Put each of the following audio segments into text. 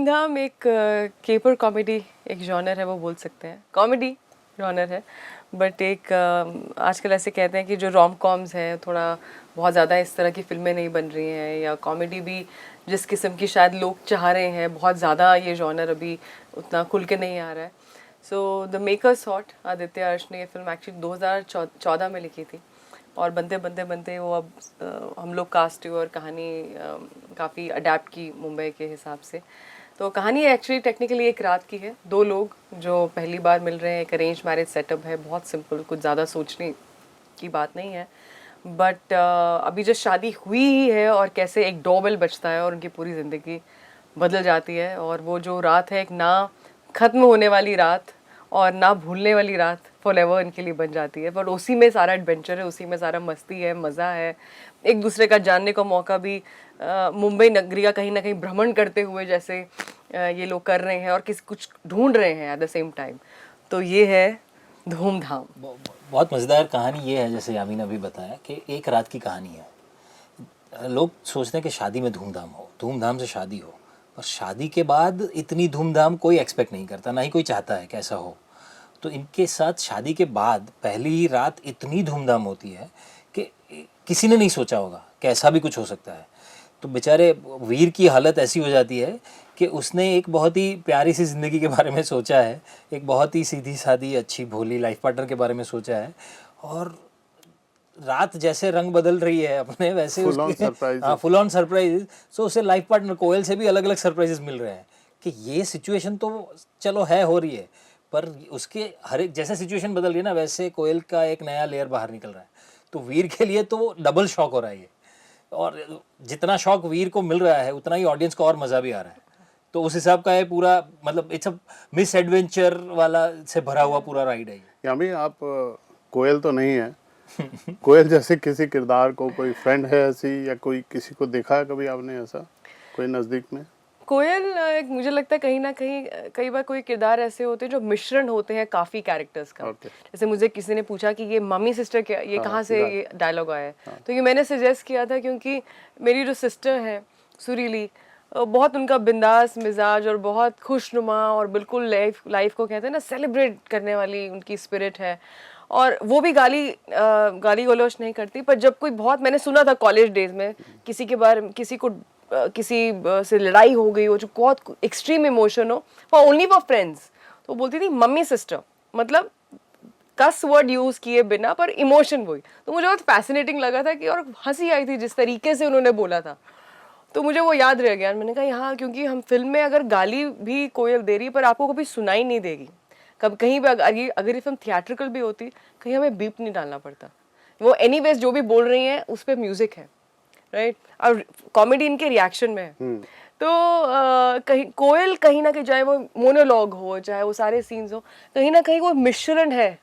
धूमधाम एक caper comedy एक जॉनर है, वो बोल सकते हैं कॉमेडी जॉनर है, बट एक आजकल ऐसे कहते हैं कि जो रोम कॉम्स है थोड़ा बहुत ज़्यादा इस तरह की फिल्में नहीं बन रही हैं, या कॉमेडी भी जिस किस्म की शायद लोग चाह रहे हैं बहुत ज़्यादा ये जॉनर अभी उतना खुल के नहीं आ रहा है। So the makers thought, Aditya अर्श ने ये फिल्म एक्चुअली 2014 में लिखी थी और बनते बनते बनते वो अब हम लोग कास्ट और कहानी काफ़ी अडेप्ट की मुंबई के हिसाब से। तो कहानी एक्चुअली टेक्निकली एक रात की है, दो लोग जो पहली बार मिल रहे हैं, एक अरेंज मैरिज सेटअप है, बहुत सिंपल, कुछ ज़्यादा सोचने की बात नहीं है। बट अभी जो शादी हुई ही है और कैसे एक डोरबेल बजता है और उनकी पूरी ज़िंदगी बदल जाती है, और वो जो रात है एक ना ख़त्म होने वाली रात और ना भूलने वाली रात फॉर एवर इनके लिए बन जाती है। पर उसी में सारा एडवेंचर है, उसी में सारा मस्ती है, मज़ा है, एक दूसरे का जानने का मौका भी मुंबई नगरी का कहीं ना कहीं भ्रमण करते हुए जैसे ये लोग कर रहे हैं और किसी कुछ ढूंढ रहे हैं एट द सेम टाइम। तो ये है धूमधाम। बहुत मज़ेदार कहानी ये है, जैसे यामीन अभी बताया कि एक रात की कहानी है। लोग सोचते हैं कि शादी में धूमधाम हो, धूमधाम से शादी हो, पर शादी के बाद इतनी धूमधाम कोई एक्सपेक्ट नहीं करता, ना ही कोई चाहता है कि ऐसा हो। तो इनके साथ शादी के बाद पहली ही रात इतनी धूमधाम होती है कि किसी ने नहीं सोचा होगा कि ऐसा भी कुछ हो सकता है। तो बेचारे वीर की हालत ऐसी हो जाती है कि उसने एक बहुत ही प्यारी सी ज़िंदगी के बारे में सोचा है, एक बहुत ही सीधी सादी अच्छी भोली लाइफ पार्टनर के बारे में सोचा है, और रात जैसे रंग बदल रही है अपने वैसे फुल ऑन सरप्राइज। सो उसे लाइफ पार्टनर कोयल से भी अलग अलग सरप्राइजेस मिल रहे हैं कि ये सिचुएशन तो चलो है, हो रही है, पर उसके हर एक जैसे सिचुएशन बदल रही है ना, वैसे कोयल का एक नया लेयर बाहर निकल रहा है। तो वीर के लिए तो डबल शॉक हो रहा है ये, और जितना शॉक वीर को मिल रहा है उतना ही ऑडियंस को और मज़ा भी आ रहा है। तो उस हिसाब का है पूरा, मतलब इट्स अ मिस एडवेंचर वाला से भरा हुआ पूरा राइड है। यामी आप कोयल तो नहीं है कोयल जैसे किसी किरदार को कोई फ्रेंड है ऐसी, या कोई किसी को देखा है कभी आपने ऐसा कोई नज़दीक में? कोयल एक मुझे लगता है कहीं ना कहीं कई बार कोई किरदार ऐसे होते हैं जो मिश्रण होते हैं काफ़ी कैरेक्टर्स का। जैसे मुझे किसी ने पूछा कि ये मम्मी सिस्टर क्या, ये कहाँ से ये डायलॉग आया है, तो ये मैंने सजेस्ट किया था क्योंकि मेरी जो सिस्टर है सुरीली, बहुत उनका बिंदास मिजाज और बहुत खुशनुमा और बिल्कुल लाइफ को कहते हैं ना सेलिब्रेट करने वाली उनकी स्पिरिट है, और वो भी गाली गलौज नहीं करती। पर जब कोई बहुत, मैंने सुना था कॉलेज डेज में किसी के बारे में, किसी से लड़ाई हो गई हो जो बहुत एक्सट्रीम इमोशन हो, फॉर ओनली फॉर फ्रेंड्स, तो बोलती थी मम्मी सिस्टर, मतलब कस वर्ड यूज किए बिना पर इमोशन वही। तो मुझे बहुत फैसिनेटिंग लगा था कि, और हंसी आई थी जिस तरीके से उन्होंने बोला था, तो मुझे वो याद रह गया। मैंने कहा हाँ, क्योंकि हम फिल्म में अगर गाली भी कोयल दे रही पर आपको कभी सुनाई नहीं देगी, कब कहीं भी अगर ये फिल्म थिएट्रिकल भी होती कहीं हमें बीप नहीं डालना पड़ता, वो एनीवेज जो भी बोल रही हैं उस पर म्यूजिक है, राइट, और कॉमेडी इनके रिएक्शन में है। तो कहीं कोयल कहीं ना कहीं, चाहे वो मोनोलॉग हो चाहे वो सारे सीन्स हो, कहीं ना कहीं वो मिश्रण है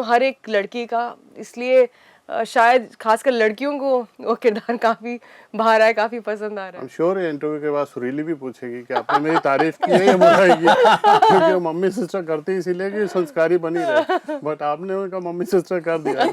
हर एक लड़की का। इसलिए शायद खासकर लड़कियों को वो किरदार काफी बाहर आए, काफी पसंद आ रहा है। I'm sure ये इंटरव्यू के बाद सुरीली भी पूछेगी कि आपने मेरी तारीफ की है या बुराई की, क्योंकि वो मम्मी सिस्टर करती इसीलिए कि संस्कारी बनी रहे, बट आपने उनका मम्मी सिस्टर कर दिया।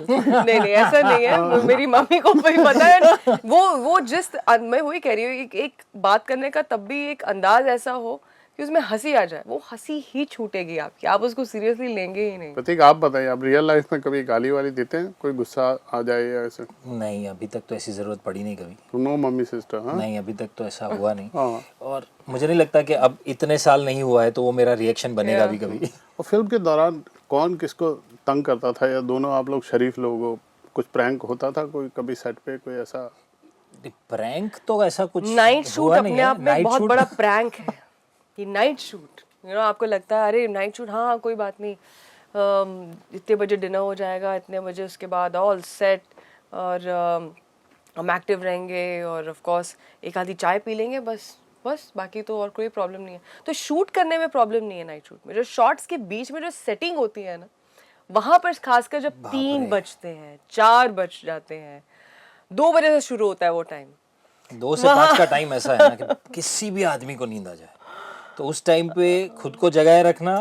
नहीं ऐसा नहीं है, मेरी मम्मी को भी पता है। वो जिस, मैं वही कह रही हूँ, एक बात करने का तब भी एक अंदाज ऐसा हो कि उसमें हंसी आ जाए, वो हंसी ही छूटेगी आपकी, आप उसको सीरियसली लेंगे ही नहीं। प्रतीक आप बताइए, आप रियल लाइफ में कभी गाली वाली देते हैं, कोई गुस्सा आ जाए या ऐसे? नहीं, अभी तक तो ऐसी ज़रूरत पड़ी नहीं कभी। तो नो मम्मी सिस्टर? हाँ, नहीं, अभी तक तो ऐसा हुआ नहीं। हाँ। और मुझे नहीं लगता कि अब इतने साल नहीं हुआ है तो वो मेरा रिएक्शन बनेगा भी कभी। और फिल्म के दौरान कौन किसको तंग करता था, या दोनों आप लोग शरीफ लोग हो, कुछ प्रैंक होता था कोई कभी सेट पे, कोई ऐसा? प्रैंक तो ऐसा कुछ नाइट शूट हुआ नहीं अपने है। आप में बहुत बड़ा प्रैंक है कि नाइट शूट, आपको लगता है अरे नाइट शूट, हाँ कोई बात नहीं, इतने बजे डिनर हो जाएगा, इतने बजे उसके बाद ऑल सेट, और हम एक्टिव रहेंगे, और ऑफ कोर्स एक आधी चाय पी लेंगे, बस बाकी तो और कोई प्रॉब्लम नहीं है। तो शूट करने में प्रॉब्लम नहीं है नाइट शूट में, जो शॉट्स के बीच में जो सेटिंग होती है ना, वहां पर खासकर जब 3 बजते हैं, 4 बज जाते हैं, 2 बजे से शुरू होता है वो टाइम, 2 से 5 का टाइम ऐसा है ना कि किसी भी आदमी को नींद आ जाए, तो उस टाइम पे खुद को जगाए रखना,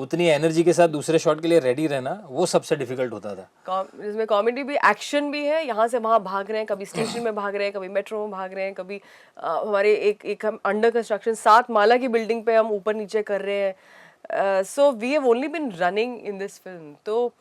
उतनी एनर्जी के साथ दूसरे शॉट के लिए रेडी रहना वो सबसे डिफिकल्ट होता था। इसमें कॉमेडी भी, एक्शन भी है, यहाँ से वहाँ भाग रहे हैं, कभी स्टेशन में भाग रहे हैं, कभी मेट्रो में भाग रहे हैं, कभी हमारे एक हम अंडर कंस्ट्रक्शन 7 माला की बिल्डिंग पे हम ऊपर नीचे कर रहे हैं। So we have only been running in this film, तो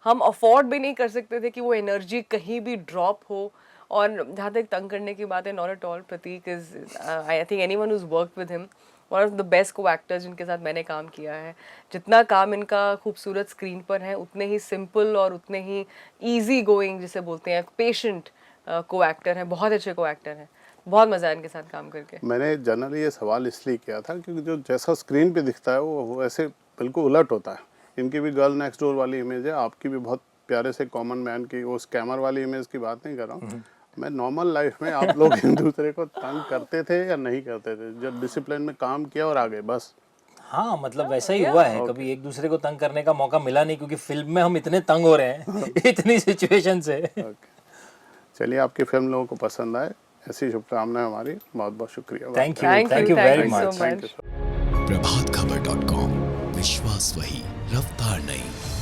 हम अफोर्ड भी नहीं कर सकते थे कि वो एनर्जी कहीं भी ड्रॉप हो। और जहाँ तक तंग करने की बात है, not at all, Prateek is I think anyone who worked with him one of the best को एक्टर्स जिनके साथ मैंने काम किया है। जितना काम इनका खूबसूरत स्क्रीन पर है, उतने ही सिंपल और उतने ही ईजी गोइंग जिसे बोलते हैं, पेशेंट को एक्टर हैं, बहुत अच्छे को एक्टर हैं। बहुत मज़ा है इनके साथ काम करके। मैंने जनरली ये सवाल इसलिए किया था क्योंकि जो जैसा स्क्रीन पे दिखता है वो ऐसे बिल्कुल उलट होता है। इनकी भी गर्ल नेक्स्ट डोर वाली इमेज है, आपकी भी बहुत प्यारे से कॉमन मैन की, वो स्कैमर वाली इमेज की बात नहीं कर रहा हूँ मैं। नॉर्मल लाइफ में आप लोग एक दूसरे को तंग करते थे या नहीं करते थे? जब डिसिप्लिन में काम किया और आगे बस। हाँ, मतलब वैसा ही हुआ है। कभी एक दूसरे को तंग करने का मौका मिला नहीं, क्योंकि फिल्म में हम इतने तंग हो रहे हैं इतनी सिचुएशन से। चलिए, आपकी फिल्म लोगों को पसंद आए, ऐसी शुभकामनाएं हमारी। बहुत बहुत शुक्रिया। Thank you very much. Thank you. प्रभातखबर.com, विश्वास वही, रफ्तार नहीं।